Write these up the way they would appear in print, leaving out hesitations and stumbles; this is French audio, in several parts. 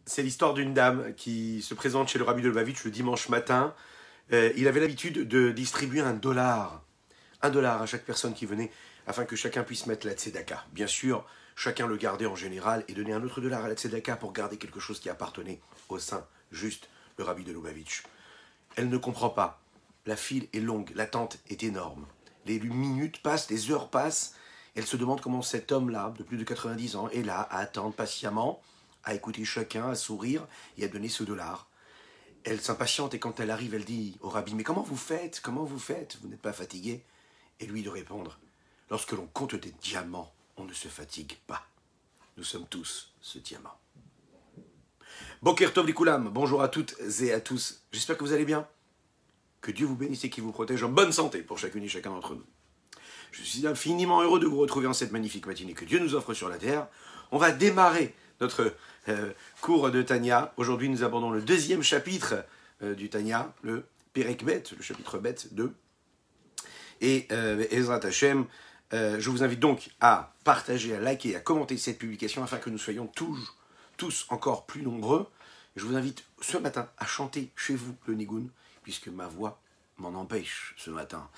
C'est l'histoire d'une dame qui se présente chez le rabbi de Lubavitch le dimanche matin. Il avait l'habitude de distribuer un dollar à chaque personne qui venait, afin que chacun puisse mettre la tzedaka. Bien sûr, chacun le gardait en général et donnait un autre dollar à la tzedaka pour garder quelque chose qui appartenait au saint, juste le rabbi de Lubavitch. Elle ne comprend pas. La file est longue, l'attente est énorme. Les minutes passent, les heures passent. Elle se demande comment cet homme-là, de plus de 90 ans, est là à attendre patiemment, à écouter chacun, à sourire et à donner ce dollar. Elle s'impatiente et quand elle arrive, elle dit au rabbi, mais comment vous faites? Comment vous faites? Vous n'êtes pas fatigué? Et lui de répondre, lorsque l'on compte des diamants, on ne se fatigue pas. Nous sommes tous ce diamant. Boker Tov Likulam, bonjour à toutes et à tous. J'espère que vous allez bien. Que Dieu vous bénisse et qu'il vous protège en bonne santé pour chacune et chacun d'entre nous. Je suis infiniment heureux de vous retrouver en cette magnifique matinée que Dieu nous offre sur la terre. On va démarrer notre cours de Tanya. Aujourd'hui, nous abordons le deuxième chapitre du Tanya, le Perek Bet, le chapitre Bet 2. Et Ezrat Hashem, je vous invite donc à partager, à liker, à commenter cette publication afin que nous soyons tous encore plus nombreux. Je vous invite ce matin à chanter chez vous le Nigun, puisque ma voix m'en empêche ce matin,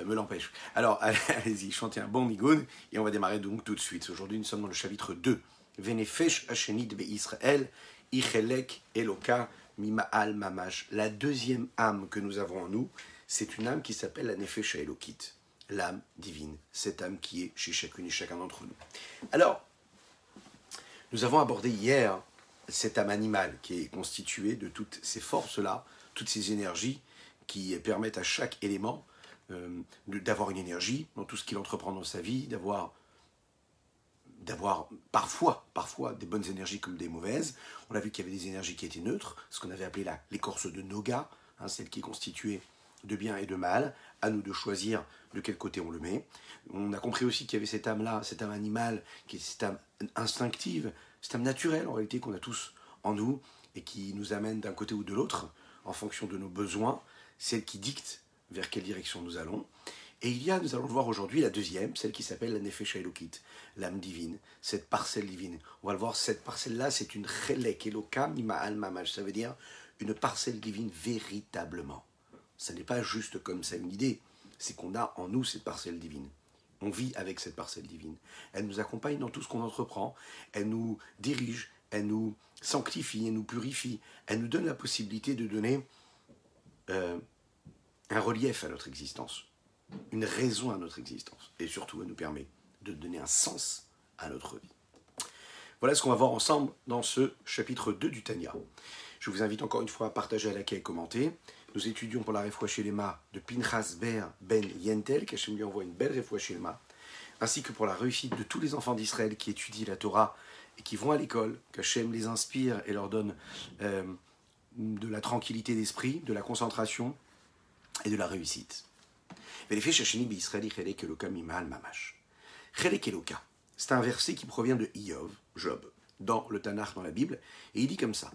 me l'empêche. Alors allez-y, chantez un bon Nigun et on va démarrer donc tout de suite. Aujourd'hui nous sommes dans le chapitre 2. Venefesh Hashenit Be'Israël, Ichelek Eloka Mima'al Mamash. La deuxième âme que nous avons en nous, c'est une âme qui s'appelle la Nefesh Elokit, l'âme divine, cette âme qui est chez chacune et chacun d'entre nous. Alors, nous avons abordé hier cette âme animale qui est constituée de toutes ces forces-là, toutes ces énergies qui permettent à chaque élément d'avoir une énergie dans tout ce qu'il entreprend dans sa vie, d'avoir parfois des bonnes énergies comme des mauvaises. On a vu qu'il y avait des énergies qui étaient neutres, ce qu'on avait appelé l'écorce de Noga, celle qui est constituée de bien et de mal, à nous de choisir de quel côté on le met. On a compris aussi qu'il y avait cette âme-là, cette âme animale, qui est cette âme instinctive, cette âme naturelle en réalité qu'on a tous en nous et qui nous amène d'un côté ou de l'autre en fonction de nos besoins, celle qui dicte vers quelle direction nous allons. Et nous allons le voir aujourd'hui, la deuxième, celle qui s'appelle la Nefesh Elokit, l'âme divine, cette parcelle divine. On va le voir, cette parcelle-là, c'est une Chelek Eloka Mima'al Mamash, ça veut dire une parcelle divine véritablement. Ça n'est pas juste comme ça une idée, c'est qu'on a en nous cette parcelle divine. On vit avec cette parcelle divine. Elle nous accompagne dans tout ce qu'on entreprend, elle nous dirige, elle nous sanctifie, elle nous purifie, elle nous donne la possibilité de donner un relief à notre existence, une raison à notre existence, et surtout elle nous permet de donner un sens à notre vie. Voilà ce qu'on va voir ensemble dans ce chapitre 2 du Tanya. Je vous invite encore une fois à partager, à liker et commenter. Nous étudions pour la Refoua Shelema de Pinchas Ber Ben Yentel, qu'Hachem lui envoie une belle Refoua Shelema, ainsi que pour la réussite de tous les enfants d'Israël qui étudient la Torah et qui vont à l'école, qu'Hachem les inspire et leur donne de la tranquillité d'esprit, de la concentration et de la réussite. C'est un verset qui provient de Job, dans le Tanakh, dans la Bible, et il dit comme ça.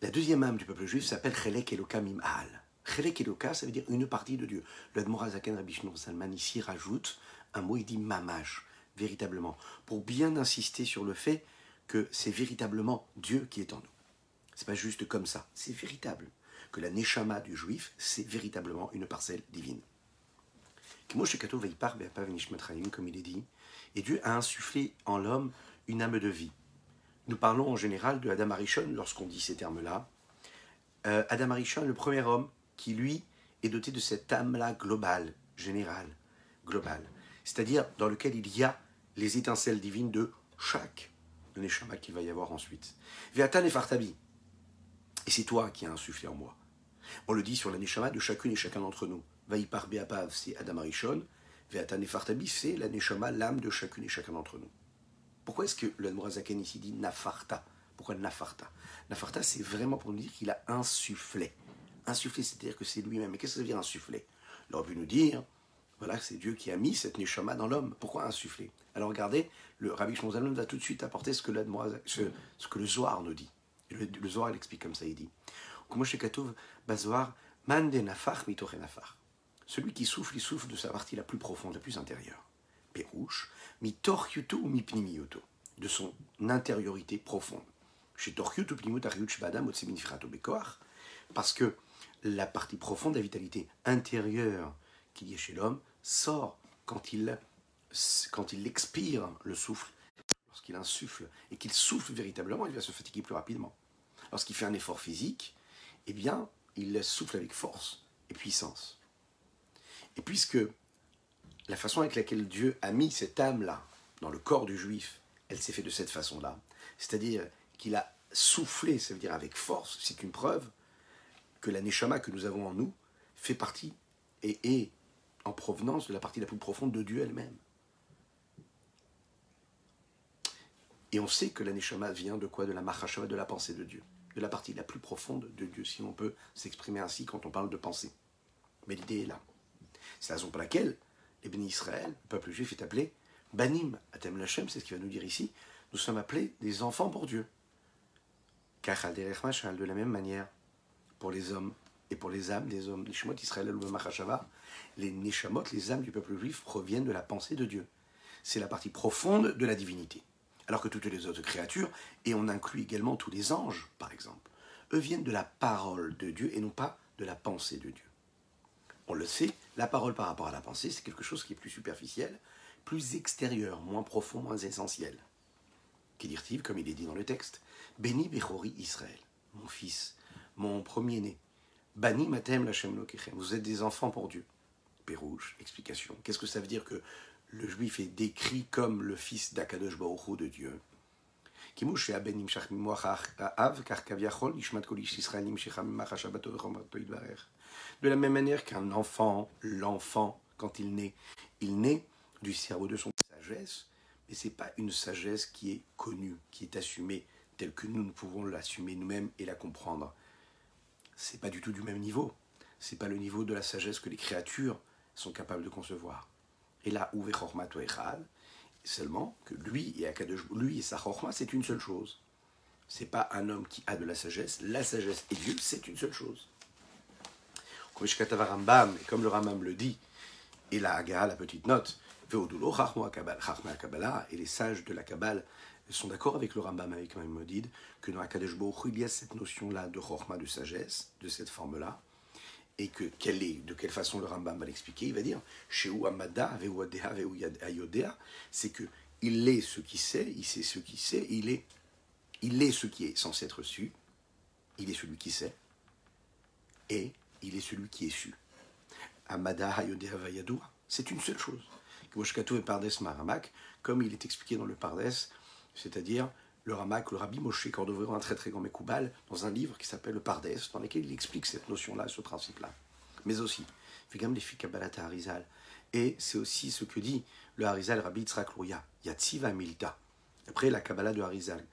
La deuxième âme du peuple juif s'appelle Chelek Eloka Mim'al. Chelek Eloka, ça veut dire une partie de Dieu. Le Admor Zaken Rabbi Shimon Salman ici rajoute un mot, il dit mamash, véritablement, pour bien insister sur le fait que c'est véritablement Dieu qui est en nous. C'est pas juste comme ça, c'est véritable. Que la Neshama du juif, c'est véritablement une parcelle divine. Comme il est dit, et Dieu a insufflé en l'homme une âme de vie. Nous parlons en général de Adam Arishon lorsqu'on dit ces termes-là. Adam Arishon, le premier homme qui, lui, est doté de cette âme-là globale, générale, globale. C'est-à-dire dans lequel il y a les étincelles divines de chaque Neshama qu'il va y avoir ensuite. Ve'atan efartabi. Et c'est toi qui as insufflé en moi. On le dit sur la Neshama de chacune et chacun d'entre nous. Vaïpar Be'apav, c'est Adam Arishon. Ve'atan efartabi, c'est la Neshama, l'âme de chacune et chacun d'entre nous. Pourquoi est-ce que le Admorazaken ici dit Nafarta? Pourquoi Nafarta? Nafarta, c'est vraiment pour nous dire qu'il a insufflé. Insufflé, c'est-à-dire que c'est lui-même. Mais qu'est-ce que ça veut dire insufflé? Il aurait pu nous dire, voilà, c'est Dieu qui a mis cette Neshama dans l'homme. Pourquoi insufflé? Alors regardez, le Rabbi Shimon Zalman va tout de suite apporter ce que le Zohar nous dit. Le Zohar, il explique comme ça, il dit Man de nafar mitoche nafar. Celui qui souffle, il souffle de sa partie la plus profonde, la plus intérieure. Pérouche, mitor yuto ou mipnimi yuto, de son intériorité profonde. Parce que la partie profonde de la vitalité intérieure qu'il y a chez l'homme sort quand il expire le souffle, lorsqu'il insuffle et qu'il souffle véritablement, il va se fatiguer plus rapidement. Lorsqu'il fait un effort physique, eh bien, il souffle avec force et puissance. Et puisque la façon avec laquelle Dieu a mis cette âme-là dans le corps du juif, elle s'est faite de cette façon-là, c'est-à-dire qu'il a soufflé, ça veut dire avec force, c'est une preuve que la neshama que nous avons en nous fait partie et est en provenance de la partie la plus profonde de Dieu elle-même. Et on sait que la neshama vient de quoi? De la machashava, de la pensée de Dieu, de la partie la plus profonde de Dieu, si on peut s'exprimer ainsi quand on parle de pensée. Mais l'idée est là. C'est la raison pour laquelle les bénis Israël, le peuple juif, est appelé Banim, Atem Lachem, c'est ce qu'il va nous dire ici. Nous sommes appelés des enfants pour Dieu. Car de la même manière, pour les hommes et pour les âmes des hommes, les Shemot Israël ou Machashava, les Neshamot, les âmes du peuple juif, proviennent de la pensée de Dieu. C'est la partie profonde de la divinité. Alors que toutes les autres créatures, et on inclut également tous les anges, par exemple, eux viennent de la parole de Dieu et non pas de la pensée de Dieu. On le sait, la parole par rapport à la pensée, c'est quelque chose qui est plus superficiel, plus extérieur, moins profond, moins essentiel. Qui dit-il, comme il est dit dans le texte, Béni Bechori Israël, mon fils, mon premier-né. Bani Matem Lachem Lokechem, vous êtes des enfants pour Dieu. Pérouge, explication. Qu'est-ce que ça veut dire que le juif est décrit comme le fils d'Akadosh Baruch Hu de Dieu? De la même manière qu'un enfant, l'enfant, quand il naît du cerveau de son sagesse, mais ce n'est pas une sagesse qui est connue, qui est assumée, telle que nous pouvons l'assumer nous-mêmes et la comprendre. Ce n'est pas du tout du même niveau. Ce n'est pas le niveau de la sagesse que les créatures sont capables de concevoir. Et là, Uve Chorma Toechad, seulement que lui et sa Chorma, c'est une seule chose. Ce n'est pas un homme qui a de la sagesse et Dieu, c'est une seule chose. Comme le Rambam le dit, et la Haga, la petite note, et les sages de la Kabbale sont d'accord avec le Rambam, avec Maïmonide, que dans Akadosh Baruch Hu, il y a cette notion-là de Chorma, de sagesse, de cette forme-là, et que de quelle façon le Rambam va l'expliquer. Il va dire, c'est que il est ce qui sait, il sait ce qui sait, il est ce qui est censé être su, il est celui qui sait, et il est celui qui est su. Amada Hayodea Vayadua, c'est une seule chose. Moshkatou et Pardes Maramak, comme il est expliqué dans le Pardes, c'est-à-dire le Ramak, le Rabbi Moshe Cordovero, un très très grand Mekoubal, dans un livre qui s'appelle le Pardes, dans lequel il explique cette notion-là, ce principe-là. Mais aussi, Figam les Kabbalata Harizal. Et c'est aussi ce que dit le Harizal Rabbi Yitzhak Louria, Yatziva Milta. Après la Kabbalah de Harizal,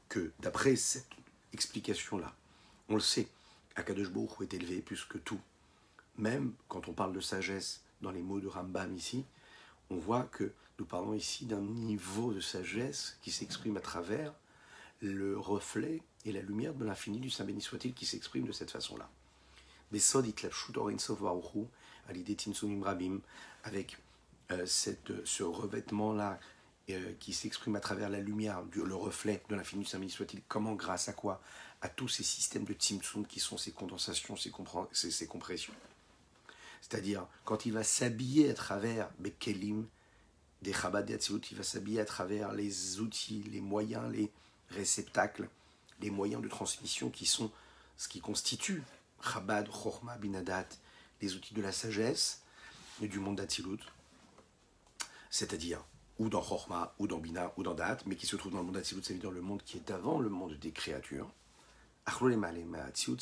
que d'après cette explication-là, on le sait, Akadosh Baruch Hu est élevé plus que tout. Même quand on parle de sagesse dans les mots de Rambam ici, on voit que nous parlons ici d'un niveau de sagesse qui s'exprime à travers le reflet et la lumière de l'infini du Saint béni soit-il qui s'exprime de cette façon-là. Avec ce revêtement-là qui s'exprime à travers la lumière, le reflet de l'infini du Saint béni soit-il, comment, grâce à quoi? À tous ces systèmes de Tzimtzum qui sont ces condensations, ces compressions. C'est-à-dire, quand il va s'habiller à travers Bekelim, des Chabad et Hatzilut, il va s'habiller à travers les outils, les moyens, les réceptacles, les moyens de transmission qui sont ce qui constitue Chabad, Chorma, Binadat, les outils de la sagesse et du monde d'Hatzilut, c'est-à-dire ou dans Chorma, ou dans Bina, ou dans Dat, mais qui se trouve dans le monde d'Hatzilut, c'est-à-dire le monde qui est avant le monde des créatures.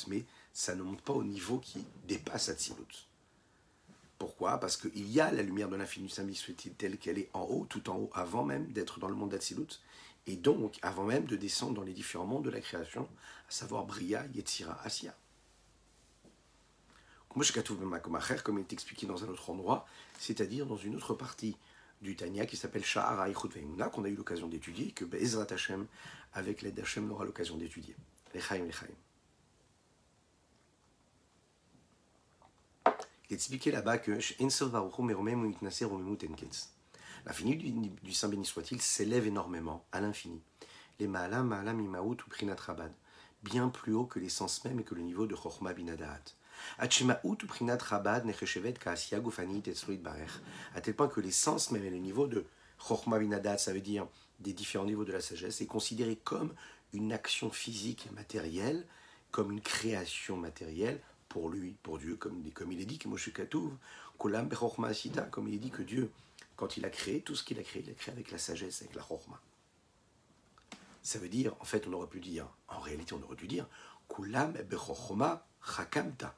Mais ça ne monte pas au niveau qui dépasse Hatzilut. Pourquoi? Parce qu'il y a la lumière de l'infini Saint soit-il telle qu'elle est en haut, tout en haut, avant même d'être dans le monde d'Atsilut, et donc avant même de descendre dans les différents mondes de la création, à savoir Bria, Yetzira, Asya. Comme il est expliqué dans un autre endroit, c'est-à-dire dans une autre partie du Tanya qui s'appelle Sha'ara Ichut Veimuna, qu'on a eu l'occasion d'étudier, et que Be'ezrat Hashem, avec l'aide d'Hashem, on aura l'occasion d'étudier. Lechaim, Lechaim. Il est expliqué là-bas que l'infini du Saint béni soit-il s'élève énormément à l'infini. les Ma'alam, Ma'alam, Imaout ou Prinat Rabad, bien plus haut que l'essence même et que le niveau de Chochma Binadaat. Achemaout ou Prinat Rabad, Necheshevet, Kaasia, Goufanit, Etzloïd Barer, à tel point que l'essence même et le niveau de Chochma Binadaat, ça veut dire des différents niveaux de la sagesse, est considéré comme une action physique et matérielle, comme une création matérielle pour lui, pour Dieu, comme il est dit que Moshe Katouv, Kolam Bechorma Asita, comme il est dit que Dieu, quand il a créé, tout ce qu'il a créé, il a créé avec la sagesse, avec la Chochma. Ça veut dire, en fait, on aurait pu dire, en réalité, on aurait dû dire, Kulam Bechorma Chakamta.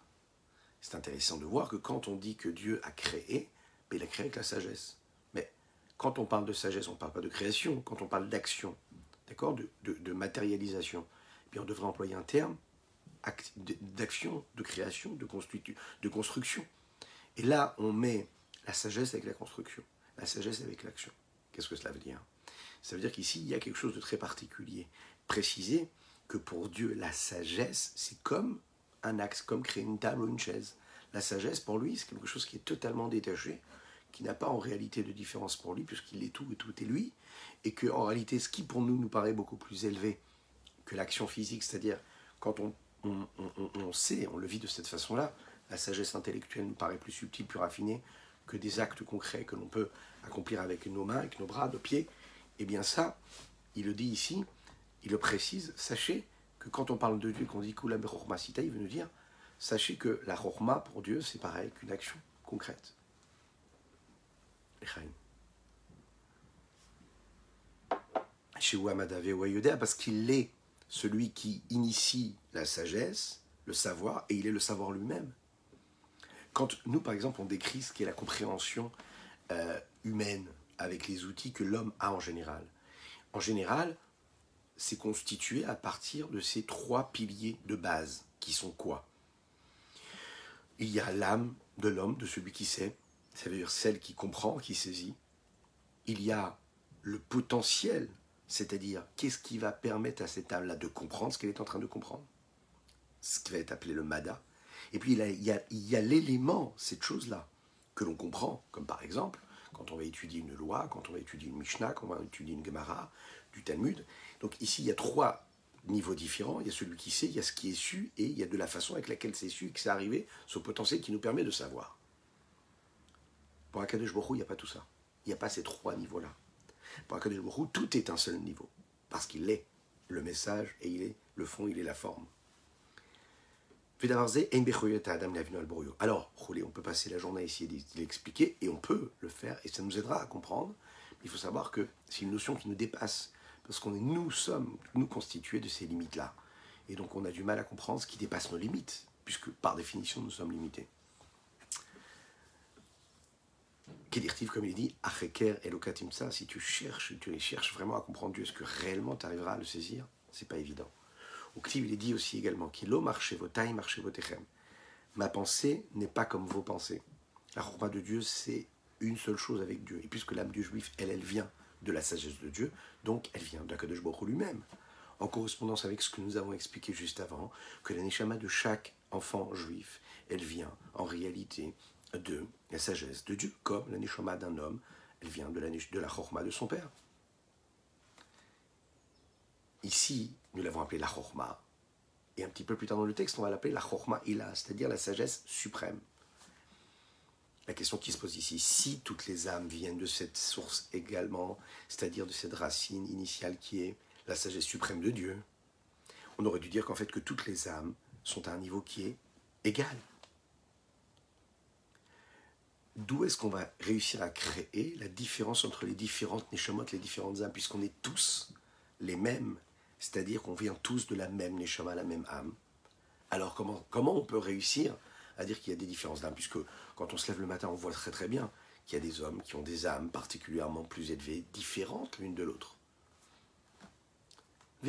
C'est intéressant de voir que quand on dit que Dieu a créé, ben il a créé avec la sagesse. Mais quand on parle de sagesse, on ne parle pas de création. Quand on parle d'action, d'accord, de matérialisation, eh bien on devrait employer un terme d'action, de création, de construction. Et là, on met la sagesse avec la construction, la sagesse avec l'action. Qu'est-ce que cela veut dire? Ça veut dire qu'ici, il y a quelque chose de très particulier. Préciser que pour Dieu, la sagesse, c'est comme un axe, comme créer une table ou une chaise. La sagesse, pour lui, c'est quelque chose qui est totalement détaché, qui n'a pas en réalité de différence pour lui, puisqu'il est tout et tout est lui, et qu'en réalité, ce qui pour nous nous paraît beaucoup plus élevé que l'action physique, c'est-à-dire quand on sait, on le vit de cette façon-là, la sagesse intellectuelle nous paraît plus subtile, plus raffinée que des actes concrets que l'on peut accomplir avec nos mains, avec nos bras, nos pieds. Eh bien ça, il le dit ici, il le précise, sachez que quand on parle de Dieu, qu'on dit Kula Bechorma Sita, il veut nous dire, sachez que la Chorma pour Dieu, c'est pareil qu'une action concrète. Chez Ouamadave Ouayodea, parce qu'il est celui qui initie la sagesse, le savoir, et il est le savoir lui-même. Quand nous, par exemple, on décrit ce qu'est la compréhension humaine avec les outils que l'homme a en général, c'est constitué à partir de ces trois piliers de base, qui sont quoi? Il y a l'âme de l'homme, de celui qui sait, ça veut dire celle qui comprend, qui saisit. Il y a le potentiel, c'est-à-dire qu'est-ce qui va permettre à cette âme-là de comprendre ce qu'elle est en train de comprendre, ce qui va être appelé le mada. Et puis il y a l'élément, cette chose-là, que l'on comprend, comme par exemple, quand on va étudier une loi, quand on va étudier une Mishnah, quand on va étudier une Gemara, du Talmud. Donc ici, il y a trois niveaux différents. Il y a celui qui sait, il y a ce qui est su, et il y a de la façon avec laquelle c'est su et que c'est arrivé, ce potentiel qui nous permet de savoir. Pour Akadosh Baruch Hu, il n'y a pas tout ça. Il n'y a pas ces trois niveaux-là. Pour Akadosh Baruch Hu, tout est un seul niveau. Parce qu'il est le message, et il est le fond, il est la forme. Alors, on peut passer la journée à essayer de l'expliquer, et on peut le faire, et ça nous aidera à comprendre. Mais il faut savoir que c'est une notion qui nous dépasse, parce que nous sommes constitués de ces limites-là. Et donc on a du mal à comprendre ce qui dépasse nos limites, puisque par définition nous sommes limités. Kedirtiv, comme il dit, Acheker Elokatimsa, si tu cherches vraiment à comprendre Dieu, est-ce que réellement tu arriveras à le saisir? C'est pas évident. Au Ktiv, il est dit aussi également, Kilo marchevotai marchevotechem. Ma pensée n'est pas comme vos pensées. La chorma de Dieu, c'est une seule chose avec Dieu. Et puisque l'âme du juif, elle vient de la sagesse de Dieu, donc elle vient d'Akadosh Baruch Hu lui-même. En correspondance avec ce que nous avons expliqué juste avant, que la neshama de chaque enfant juif, elle vient en réalité de la sagesse de Dieu, comme la neshama d'un homme, elle vient de la chorma de son père. Ici, nous l'avons appelée la chorma, et un petit peu plus tard dans le texte, on va l'appeler la chorma ila, c'est-à-dire la sagesse suprême. La question qui se pose ici, si toutes les âmes viennent de cette source également, c'est-à-dire de cette racine initiale qui est la sagesse suprême de Dieu, on aurait dû dire qu'en fait que toutes les âmes sont à un niveau qui est égal. D'où est-ce qu'on va réussir à créer la différence entre les différentes neshamot, les différentes âmes, puisqu'on est tous les mêmes, c'est-à-dire qu'on vient tous de la même neshama, la même âme. Alors comment on peut réussir à dire qu'il y a des différences d'âmes, puisque quand on se lève le matin, on voit très très bien qu'il y a des hommes qui ont des âmes particulièrement plus élevées, différentes l'une de l'autre. Et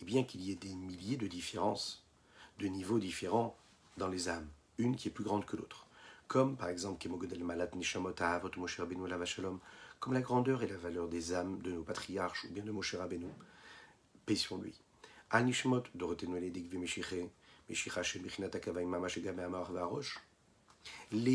bien qu'il y ait des milliers de différences, de niveaux différents dans les âmes, une qui est plus grande que l'autre. Comme par exemple, comme la grandeur et la valeur des âmes de nos patriarches ou bien de Moshe Rabbeinu, paix sur lui. Les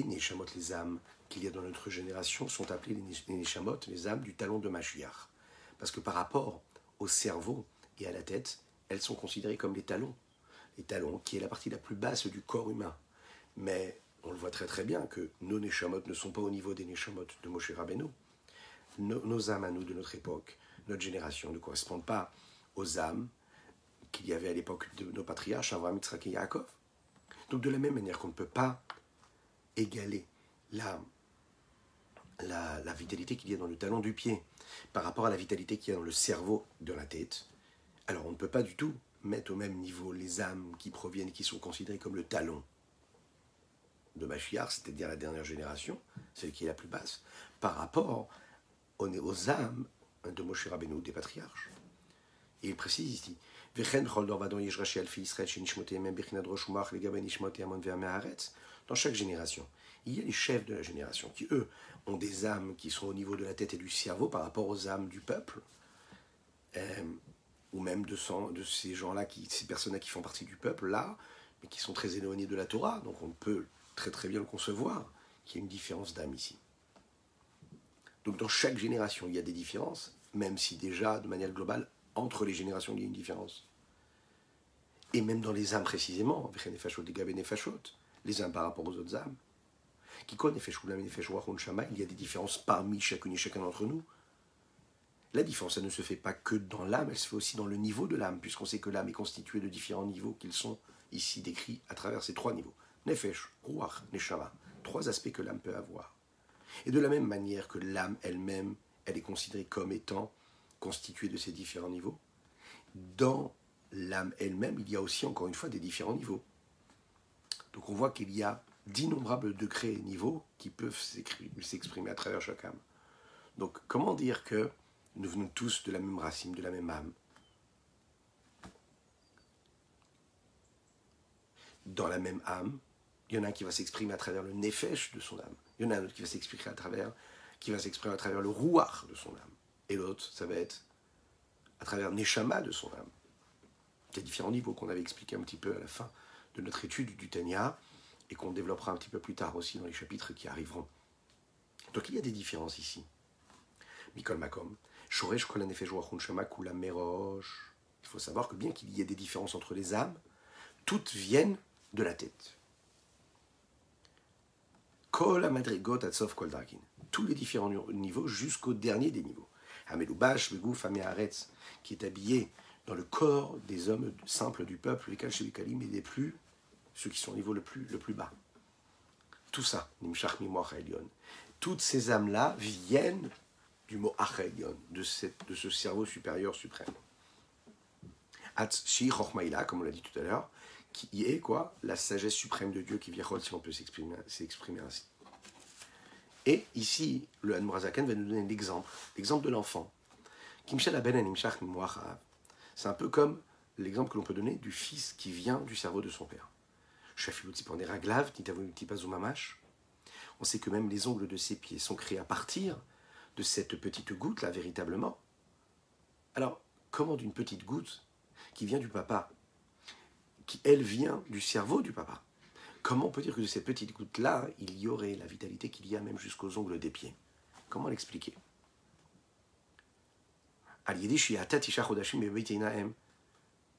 neshamot, les âmes qu'il y a dans notre génération sont appelées les Neshamot, les âmes du talon de Mashiach. Parce que par rapport au cerveau et à la tête, elles sont considérées comme les talons. Les talons, qui est la partie la plus basse du corps humain. Mais on le voit très très bien que nos Neshamot ne sont pas au niveau des Neshamot de Moshe Rabbeinu. Nos âmes à nous de notre époque, notre génération, ne correspondent pas aux âmes qu'il y avait à l'époque de nos patriarches, Avraham, Yitzhak et Yaakov. Donc de la même manière qu'on ne peut pas égaler la vitalité qu'il y a dans le talon du pied par rapport à la vitalité qu'il y a dans le cerveau de la tête, alors on ne peut pas du tout mettre au même niveau les âmes qui proviennent, qui sont considérées comme le talon de Mashiach, c'est-à-dire la dernière génération, celle qui est la plus basse, par rapport aux âmes de Moshe Rabbeinu, des patriarches. Et il précise ici, dans chaque génération, il y a les chefs de la génération qui, eux, ont des âmes qui sont au niveau de la tête et du cerveau par rapport aux âmes du peuple, ou même de ces gens-là, ces personnes-là qui font partie du peuple, là, mais qui sont très éloignés de la Torah, donc on peut très très bien le concevoir, qu'il y a une différence d'âme ici. Donc dans chaque génération, il y a des différences, même si déjà, de manière globale, entre les générations, il y a une différence. Et même dans les âmes précisément, les âmes par rapport aux autres âmes, il y a des différences parmi chacune et chacun d'entre nous. La différence, elle ne se fait pas que dans l'âme, elle se fait aussi dans le niveau de l'âme, puisqu'on sait que l'âme est constituée de différents niveaux qu'ils sont ici décrits à travers ces trois niveaux. Nefesh, Ruach, Neshama, trois aspects que l'âme peut avoir. Et de la même manière que l'âme elle-même, elle est considérée comme étant constituée de ces différents niveaux, dans l'âme elle-même, il y a aussi encore une fois des différents niveaux. Donc on voit qu'il y a d'innombrables degrés et niveaux qui peuvent s'exprimer à travers chaque âme. Donc comment dire que nous venons tous de la même racine, de la même âme? Dans la même âme, il y en a un qui va s'exprimer à travers le nefesh de son âme. Il y en a un autre qui va s'exprimer à travers le rouach de son âme. Et l'autre, ça va être à travers neshama de son âme. Il y a différents niveaux qu'on avait expliqués un petit peu à la fin de notre étude du Tanya et qu'on développera un petit peu plus tard aussi dans les chapitres qui arriveront. Donc il y a des différences ici. Mikol Makom. Shoresh kol hanefesh ruach shama kula merosh. Il faut savoir que bien qu'il y ait des différences entre les âmes, toutes viennent de la tête. Kol hamadrigot atsof kol darkin. Tous les différents niveaux jusqu'au dernier des niveaux. Hamelubash beguf hameharetz, qui est habillé dans le corps des hommes simples du peuple, les Kalshevikalim, et des plus, ceux qui sont au niveau le plus bas. Tout ça, Nimshach Mimoach Haelyon. Toutes ces âmes-là viennent du mot Haelyon, de ce cerveau supérieur suprême. Atshi Chochmaïla, comme on l'a dit tout à l'heure, qui est quoi? La sagesse suprême de Dieu qui vient, si on peut s'exprimer ainsi. Et ici, le Admorazaken va nous donner l'exemple de l'enfant. Kimshel Aben Nimshach Mimoach Haav. C'est un peu comme l'exemple que l'on peut donner du fils qui vient du cerveau de son père. On sait que même les ongles de ses pieds sont créés à partir de cette petite goutte là, véritablement. Alors, comment d'une petite goutte qui vient du papa, qui elle vient du cerveau du papa, comment on peut dire que de cette petite goutte là, il y aurait la vitalité qu'il y a même jusqu'aux ongles des pieds? Comment l'expliquer?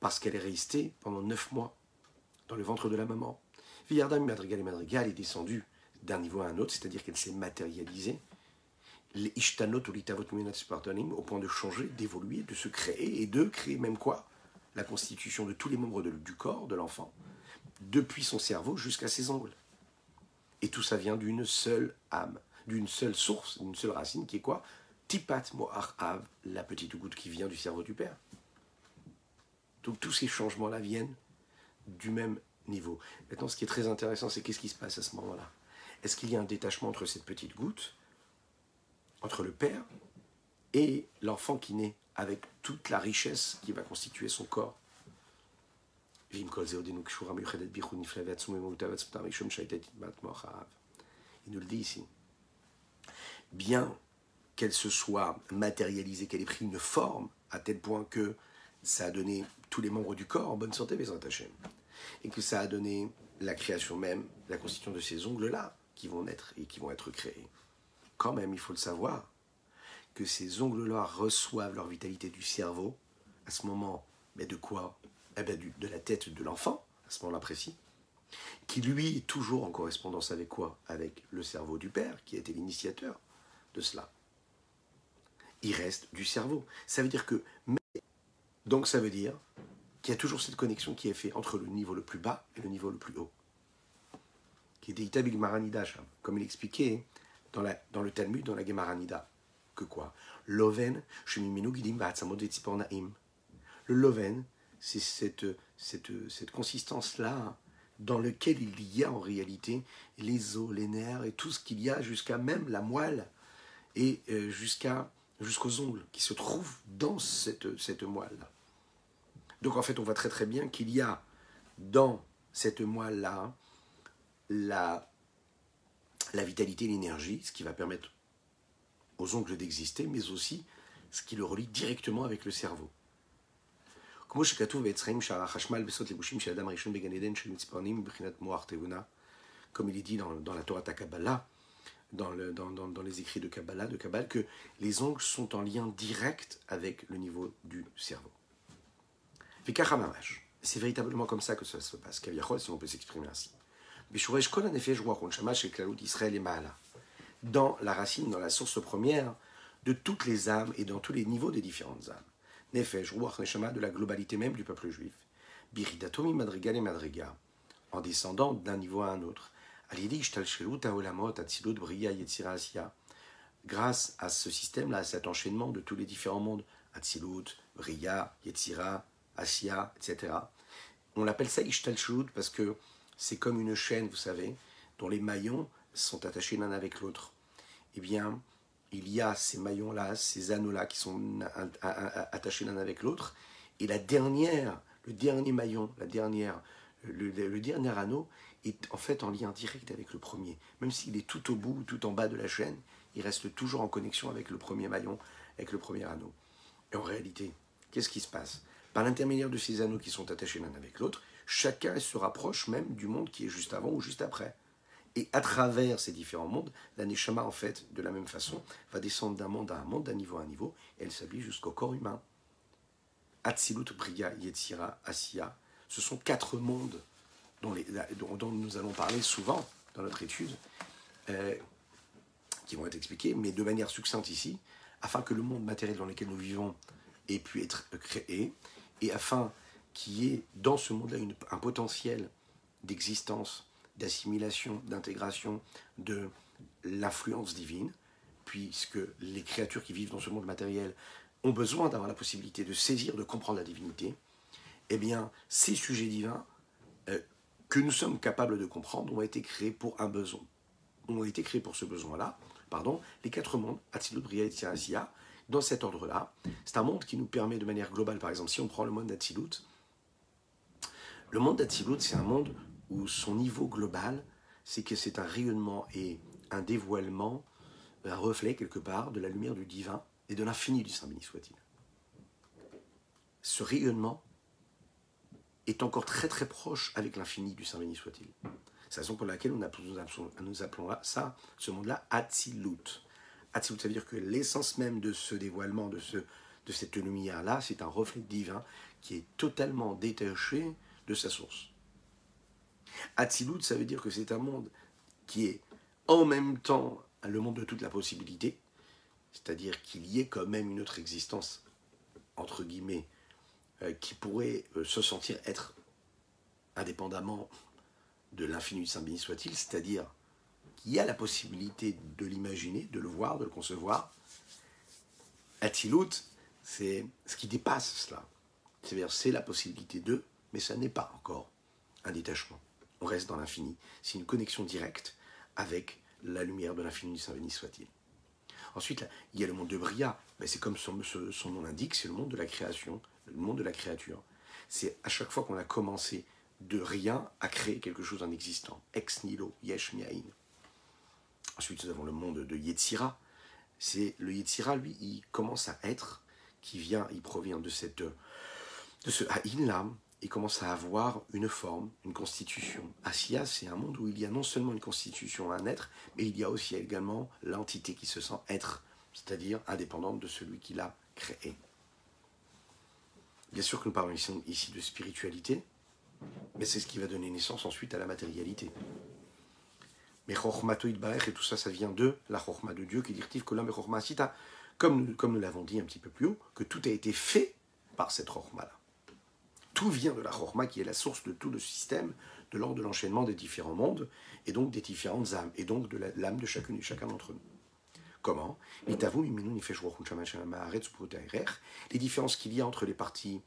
Parce qu'elle est restée pendant 9 mois dans le ventre de la maman. Viyardam Madrigal et Madrigal est descendue d'un niveau à un autre, c'est-à-dire qu'elle s'est matérialisée. Les Ishtanot ou l'Itavot Minat Spartanim, au point de changer, d'évoluer, de se créer, et de créer même quoi? La constitution de tous les membres du corps de l'enfant, depuis son cerveau jusqu'à ses ongles. Et tout ça vient d'une seule âme, d'une seule source, d'une seule racine qui est quoi? Tipat Mo'ach Av, la petite goutte qui vient du cerveau du père. Donc tous ces changements-là viennent du même niveau. Maintenant, ce qui est très intéressant, c'est qu'est-ce qui se passe à ce moment-là? Est-ce qu'il y a un détachement entre cette petite goutte, entre le père et l'enfant qui naît, avec toute la richesse qui va constituer son corps? Il nous le dit ici. Bien qu'elle se soit matérialisée, qu'elle ait pris une forme à tel point que ça a donné tous les membres du corps en bonne santé, Bezrat Hashem, et que ça a donné la création même, la constitution de ces ongles-là, qui vont naître et qui vont être créés. Quand même, il faut le savoir, que ces ongles-là reçoivent leur vitalité du cerveau, à ce moment, mais de quoi? De la tête de l'enfant, à ce moment-là précis, qui lui est toujours en correspondance avec quoi? Avec le cerveau du père, qui a été l'initiateur de cela. Il reste du cerveau. Ça veut dire que... Donc ça veut dire qu'il y a toujours cette connexion qui est faite entre le niveau le plus bas et le niveau le plus haut. Qui est dit Maranida, comme il expliquait dans le Talmud, dans la Gemaranida. Que quoi? Loven, Shemiminu Gidim Ba'atzamot Vetzipor Naim. Le loven, c'est cette consistance-là dans laquelle il y a en réalité les os, les nerfs et tout ce qu'il y a jusqu'à même la moelle et jusqu'aux ongles qui se trouvent dans cette moelle-là. Donc en fait, on voit très très bien qu'il y a dans cette moelle-là la vitalité, l'énergie, ce qui va permettre aux ongles d'exister, mais aussi ce qui le relie directement avec le cerveau. Comme il est dit dans la Torah Kabbalah, dans les écrits de Kabbalah, que les ongles sont en lien direct avec le niveau du cerveau. C'est véritablement comme ça que ça se passe. Si on peut s'exprimer ainsi. Dans la racine, dans la source première de toutes les âmes et dans tous les niveaux des différentes âmes. Nefesh, Ruach, Neshama, de la globalité même du peuple juif. Biridatomi madriga les madriga, en descendant d'un niveau à un autre. Grâce à ce système-là, à cet enchaînement de tous les différents mondes, Atzilut, Briya, Yetzira, Asya, etc. On l'appelle ça Ishtalshelut parce que c'est comme une chaîne, vous savez, dont les maillons sont attachés l'un avec l'autre. Eh bien, il y a ces maillons-là, ces anneaux-là qui sont attachés l'un avec l'autre, et le dernier maillon, le dernier anneau est en fait en lien direct avec le premier. Même s'il est tout au bout, tout en bas de la chaîne, il reste toujours en connexion avec le premier maillon, avec le premier anneau. Et en réalité, qu'est-ce qui se passe? Par l'intermédiaire de ces anneaux qui sont attachés l'un avec l'autre, chacun se rapproche même du monde qui est juste avant ou juste après. Et à travers ces différents mondes, la Neshama, en fait, de la même façon, va descendre d'un monde à un monde, d'un niveau à un niveau, et elle s'habille jusqu'au corps humain. Atzilut, Briya, Yetzira, Asya, ce sont 4 mondes dont nous allons parler souvent dans notre étude, qui vont être expliqués, mais de manière succincte ici, afin que le monde matériel dans lequel nous vivons ait pu être créé, et afin qu'il y ait dans ce monde-là un potentiel d'existence, d'assimilation, d'intégration de l'influence divine, puisque les créatures qui vivent dans ce monde matériel ont besoin d'avoir la possibilité de saisir, de comprendre la divinité, eh bien, ces sujets divins que nous sommes capables de comprendre ont été créés pour un besoin. Ont été créés pour ce besoin-là, les 4 mondes, Atzilut, Briya, Yetzira, Asya, dans cet ordre-là. C'est un monde qui nous permet de manière globale, par exemple, si on prend le monde d'Atzilut, le monde d'Atzilut, c'est un monde où son niveau global, c'est que c'est un rayonnement et un dévoilement, un reflet quelque part de la lumière du divin et de l'infini du Saint béni soit-il. Ce rayonnement est encore très très proche avec l'infini du Saint béni soit-il. C'est la raison pour laquelle nous appelons ça, ce monde-là, Atzilut. Atzilut, ça veut dire que l'essence même de ce dévoilement, de cette lumière-là, c'est un reflet divin qui est totalement détaché de sa source. Atzilut, ça veut dire que c'est un monde qui est en même temps le monde de toute la possibilité, c'est-à-dire qu'il y ait quand même une autre existence, entre guillemets, qui pourrait se sentir être indépendamment de l'infini du Saint béni soit-il, c'est-à-dire qu'il y a la possibilité de l'imaginer, de le voir, de le concevoir. Atzilut, c'est ce qui dépasse cela. C'est-à-dire, c'est la possibilité de, mais ça n'est pas encore un détachement. On reste dans l'infini. C'est une connexion directe avec la lumière de l'infini du Saint béni soit-il. Ensuite, là, il y a le monde de Briya. Ben, c'est comme son nom l'indique, c'est le monde de la création, le monde de la créature. C'est à chaque fois qu'on a commencé de rien à créer quelque chose en existant. Ex nihilo, yesh mi'ain. Ensuite, nous avons le monde de Yetzira. C'est le Yetzira, lui, il commence à être, il provient de ce haïn-là, il commence à avoir une forme, une constitution. Asiya, c'est un monde où il y a non seulement une constitution, un être, mais il y a aussi également l'entité qui se sent être, c'est-à-dire indépendante de celui qui l'a créé. Bien sûr que nous parlons ici de spiritualité, mais c'est ce qui va donner naissance ensuite à la matérialité. Mais Chochmato Itbarech, et tout ça, ça vient de la Chochma de Dieu, qui dit Kolam et Chochma Sita, comme nous l'avons dit un petit peu plus haut, que tout a été fait par cette Chochma-là. Tout vient de la Chochma, qui est la source de tout le système, de l'ordre de l'enchaînement des différents mondes, et donc des différentes âmes, et donc de l'âme de chacune et chacun d'entre nous. Comment? Les différences qu'il y a entre les parties,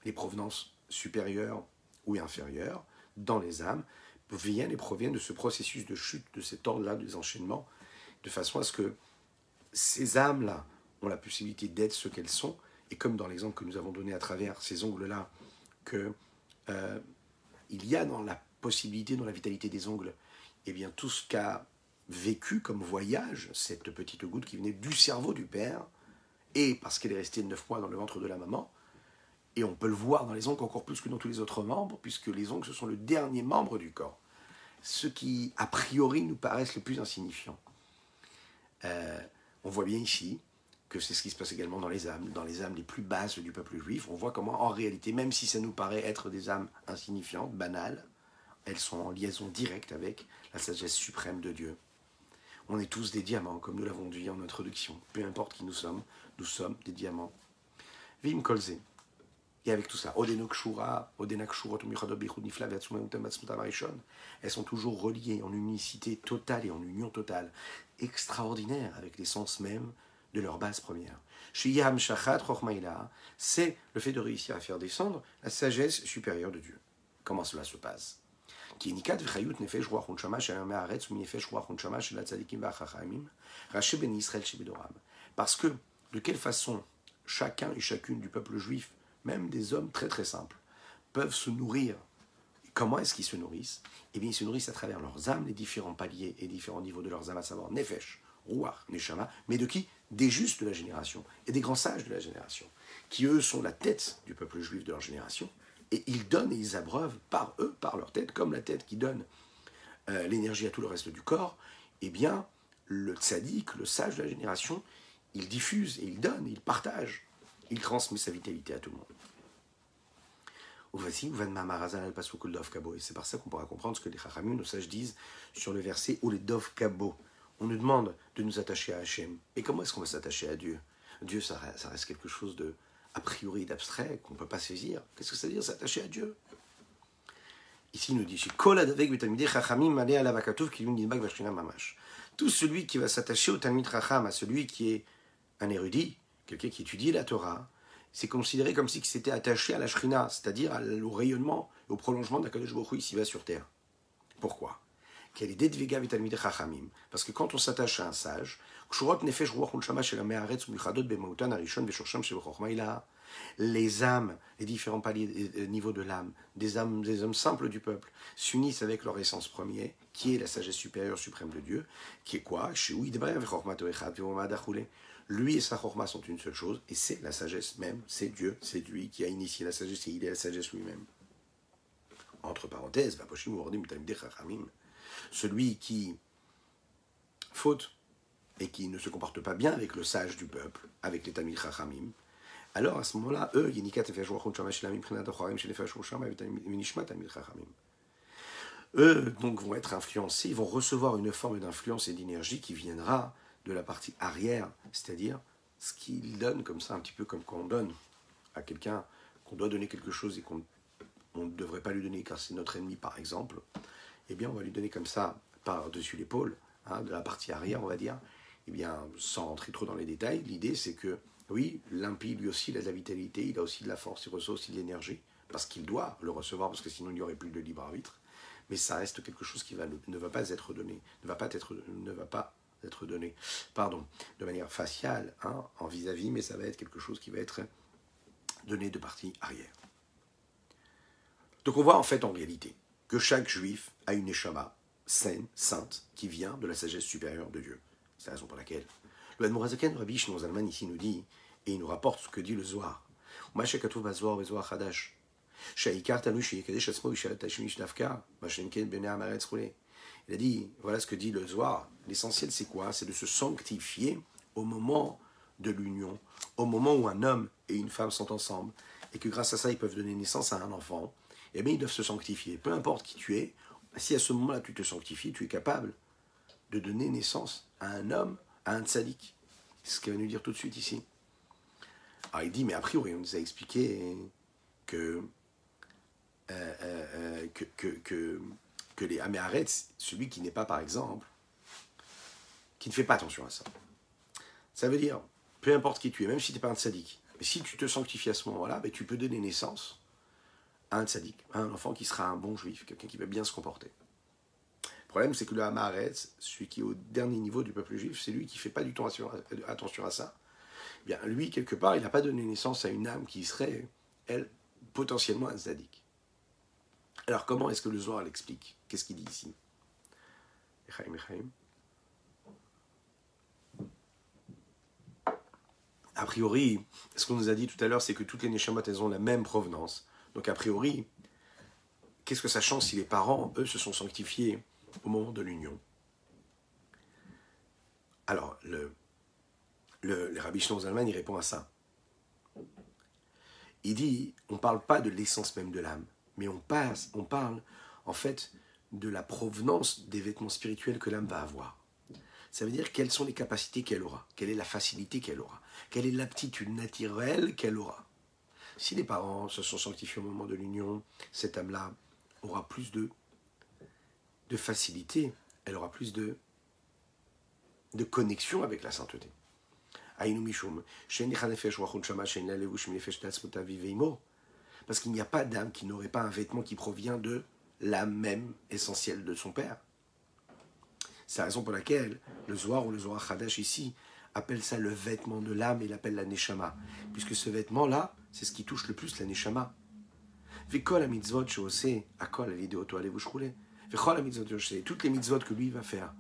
les provenances supérieures ou inférieures, dans les âmes, viennent et proviennent de ce processus de chute, de cet ordre-là, des enchaînements, de façon à ce que ces âmes-là ont la possibilité d'être ce qu'elles sont, et comme dans l'exemple que nous avons donné à travers ces ongles-là, que il y a dans la possibilité, dans la vitalité des ongles, eh bien tout ce qu'a vécu comme voyage, cette petite goutte qui venait du cerveau du père, et parce qu'elle est restée 9 mois dans le ventre de la maman, et on peut le voir dans les ongles encore plus que dans tous les autres membres, puisque les ongles, ce sont le dernier membre du corps. Ceux qui, a priori, nous paraissent les plus insignifiants. On voit bien ici que c'est ce qui se passe également dans les âmes les plus basses du peuple juif. On voit comment, en réalité, même si ça nous paraît être des âmes insignifiantes, banales, elles sont en liaison directe avec la sagesse suprême de Dieu. On est tous des diamants, comme nous l'avons dit en introduction. Peu importe qui nous sommes des diamants. Vim kolze. Et avec tout ça, elles sont toujours reliées en unicité totale et en union totale, extraordinaire avec l'essence même de leur base première. C'est le fait de réussir à faire descendre la sagesse supérieure de Dieu. Comment cela se passe? Parce que, de quelle façon chacun et chacune du peuple juif, même des hommes très très simples, peuvent se nourrir. Comment est-ce qu'ils se nourrissent? Eh bien, ils se nourrissent à travers leurs âmes, les différents paliers et différents niveaux de leurs âmes, à savoir Nefesh, Ruach, Neshama, mais de qui? Des justes de la génération et des grands sages de la génération, qui eux sont la tête du peuple juif de leur génération, et ils donnent et ils abreuvent par eux, par leur tête, comme la tête qui donne l'énergie à tout le reste du corps. Eh bien, le tzaddik, le sage de la génération, il diffuse et il donne, il partage. Il transmet sa vitalité à tout le monde. Et c'est par ça qu'on pourra comprendre ce que les Chachamim, nos sages, disent sur le verset où les Dov Kabo. On nous demande de nous attacher à Hachem. Et comment est-ce qu'on va s'attacher à Dieu? Dieu, ça reste quelque chose de, a priori, d'abstrait, qu'on ne peut pas saisir. Qu'est-ce que ça veut dire, s'attacher à Dieu? Ici, il nous dit tout celui qui va s'attacher au Talmid Chacham, à celui qui est un érudit, quelqu'un qui étudie la Torah, c'est considéré comme si c'était attaché à la Shrina, c'est-à-dire au rayonnement, au prolongement d'Akadosh Baruch Hu ici-bas sur terre. Pourquoi? Parce que quand on s'attache à un sage, les âmes, les différents paliers, niveaux de l'âme, des hommes simples du peuple, s'unissent avec leur essence première, qui est la sagesse supérieure suprême de Dieu, qui est quoi? Lui et sa chorma sont une seule chose, et c'est la sagesse même, c'est Dieu, c'est lui qui a initié la sagesse, et il est la sagesse lui-même. Entre parenthèses, celui qui faute et qui ne se comporte pas bien avec le sage du peuple, avec les Tamil Chachamim, alors à ce moment-là, eux donc vont être influencés, ils vont recevoir une forme d'influence et d'énergie qui viendra de la partie arrière, c'est-à-dire ce qu'ils donnent comme ça, un petit peu comme quand on donne à quelqu'un, qu'on doit donner quelque chose et qu'on ne devrait pas lui donner car c'est notre ennemi par exemple, eh bien on va lui donner comme ça par-dessus l'épaule, de la partie arrière on va dire, eh bien sans rentrer trop dans les détails, l'idée c'est que oui, l'impie lui aussi il a de la vitalité, il a aussi de la force, il reçoit aussi de l'énergie, parce qu'il doit le recevoir, parce que sinon il n'y aurait plus de libre arbitre, mais ça reste quelque chose qui ne va pas être donné, ne va pas être donné, de manière faciale, en vis-à-vis, mais ça va être quelque chose qui va être donné de partie arrière. Donc on voit en fait en réalité que chaque juif a une neshama saine, sainte, qui vient de la sagesse supérieure de Dieu. C'est la raison pour laquelle le Admorazaken Rabbi Shimon Zalman ici nous dit, et il nous rapporte ce que dit le Zohar. Il a dit, voilà ce que dit le Zohar. L'essentiel, c'est quoi? C'est de se sanctifier au moment de l'union, au moment où un homme et une femme sont ensemble, et que grâce à ça, ils peuvent donner naissance à un enfant. Eh bien, ils doivent se sanctifier. Peu importe qui tu es, si à ce moment-là, tu te sanctifies, tu es capable de donner naissance à un homme, à un tzaddik. C'est ce qu'il va nous dire tout de suite ici. Alors, il dit, mais a priori, on nous a expliqué que les Améharetz, celui qui n'est pas, par exemple, qui ne fait pas attention à ça. Ça veut dire, peu importe qui tu es, même si tu n'es pas un tzaddik, mais si tu te sanctifies à ce moment-là, ben, tu peux donner naissance à un tzaddik, à un enfant qui sera un bon juif, quelqu'un qui va bien se comporter. Le problème, c'est que le Améharetz, celui qui est au dernier niveau du peuple juif, c'est lui qui ne fait pas du tout attention à ça. Eh bien, lui, quelque part, il n'a pas donné naissance à une âme qui serait, elle, potentiellement un tzaddik. Alors, comment est-ce que le Zohar l'explique? Qu'est-ce qu'il dit ici? A priori, ce qu'on nous a dit tout à l'heure, c'est que toutes les neshamot, elles ont la même provenance. Donc, a priori, qu'est-ce que ça change si les parents, eux, se sont sanctifiés au moment de l'union? Alors, le Rabbi Shlomo Zalman, il répond à ça. Il dit, on ne parle pas de l'essence même de l'âme, mais on parle en fait de la provenance des vêtements spirituels que l'âme va avoir. Ça veut dire quelles sont les capacités qu'elle aura, quelle est la facilité qu'elle aura, quelle est l'aptitude naturelle qu'elle aura. Si les parents se sont sanctifiés au moment de l'union, cette âme-là aura plus de facilité, elle aura plus de connexion avec la sainteté. Parce qu'il n'y a pas d'âme qui n'aurait pas un vêtement qui provient de l'âme même essentielle de son père. C'est la raison pour laquelle le Zohar ou le Zohar Hadash ici appelle ça le vêtement de l'âme et l'appelle la Neshama. Puisque ce vêtement-là, c'est ce qui touche le plus la Neshama. Toutes les mitzvot que lui va faire,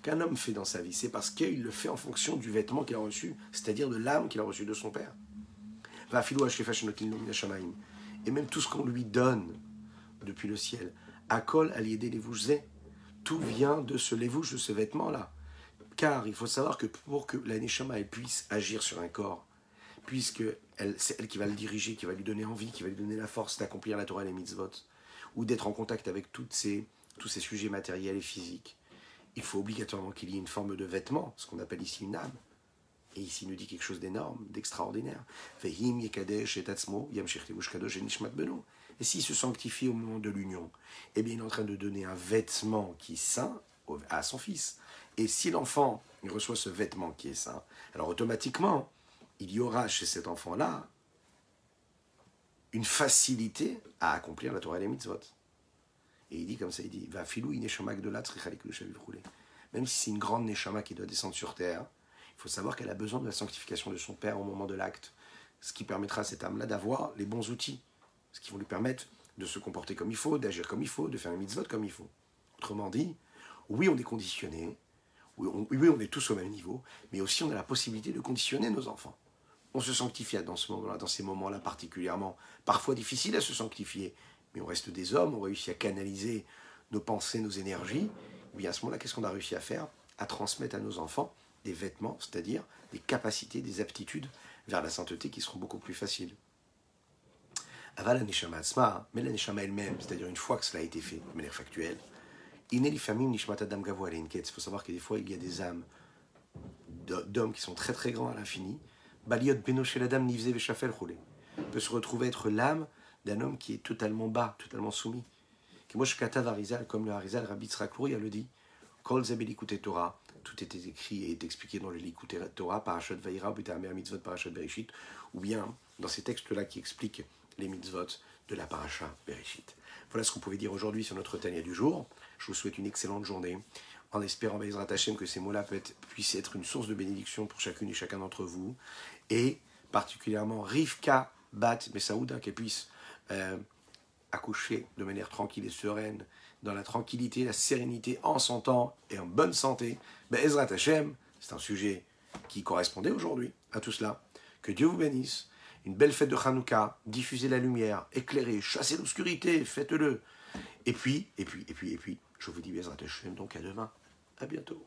qu'un homme fait dans sa vie, c'est parce qu'il le fait en fonction du vêtement qu'il a reçu, c'est-à-dire de l'âme qu'il a reçue de son père. Et même tout ce qu'on lui donne depuis le ciel, Akol aliédé levouchzé, tout vient de ce levouche, de ce vêtement-là. Car il faut savoir que pour que la Neshama elle puisse agir sur un corps, puisque c'est elle qui va le diriger, qui va lui donner envie, qui va lui donner la force d'accomplir la Torah et les mitzvot, ou d'être en contact avec tous ces sujets matériels et physiques, il faut obligatoirement qu'il y ait une forme de vêtement, ce qu'on appelle ici une âme. Et ici, il nous dit quelque chose d'énorme, d'extraordinaire. Et s'il se sanctifie au moment de l'union, eh bien, il est en train de donner un vêtement qui est saint à son fils. Et si l'enfant il reçoit ce vêtement qui est saint, alors automatiquement, il y aura chez cet enfant-là une facilité à accomplir la Torah et les mitzvot. Et il dit comme ça, il dit, va filou neshama gdola tzricha likudusha vivroulé. Même si c'est une grande neshama qui doit descendre sur terre, il faut savoir qu'elle a besoin de la sanctification de son père au moment de l'acte, ce qui permettra à cette âme-là d'avoir les bons outils, ce qui vont lui permettre de se comporter comme il faut, d'agir comme il faut, de faire les mitzvot comme il faut. Autrement dit, oui, on est conditionné, oui, on est tous au même niveau, mais aussi on a la possibilité de conditionner nos enfants. On se sanctifie dans ce moment-là, dans ces moments-là particulièrement, parfois difficile à se sanctifier, mais on reste des hommes, on réussit à canaliser nos pensées, nos énergies. Et bien à ce moment-là, qu'est-ce qu'on a réussi à faire? À transmettre à nos enfants des vêtements, c'est-à-dire des capacités, des aptitudes vers la sainteté qui seront beaucoup plus faciles. Aval la neshama atzma, mais la neshama elle-même, c'est-à-dire une fois que cela a été fait de manière factuelle, il faut savoir que des fois il y a des âmes d'hommes qui sont très très grands à l'infini. Baliot beno shel adam nivze veshafel roulé peut se retrouver être l'âme d'un homme qui est totalement bas, totalement soumis. Comme le Harizal, Rabbi Yitzhak Luria le dit, Kol ze belikutei Torah, tout était écrit et est expliqué dans le Likutei Torah, Parashat Vayira, B'Ta'amei Mitzvot, Parashat Bereshit, ou bien dans ces textes-là qui expliquent les mitzvot de la Parashat Bereshit. Voilà ce qu'on pouvait dire aujourd'hui sur notre Tanya du jour. Je vous souhaite une excellente journée, en espérant Be'ezrat Hashem que ces mots-là puissent être une source de bénédiction pour chacune et chacun d'entre vous, et particulièrement Rivka Bat Mesaouda, qu'elle puisse accoucher de manière tranquille et sereine, dans la tranquillité, la sérénité, en son temps et en bonne santé. Be'ezrat Hashem, c'est un sujet qui correspondait aujourd'hui à tout cela. Que Dieu vous bénisse une belle fête de Hanouka, diffusez la lumière, éclairez, chassez l'obscurité, faites-le. Et puis, je vous dis Bezrat Hashem, donc à demain, à bientôt.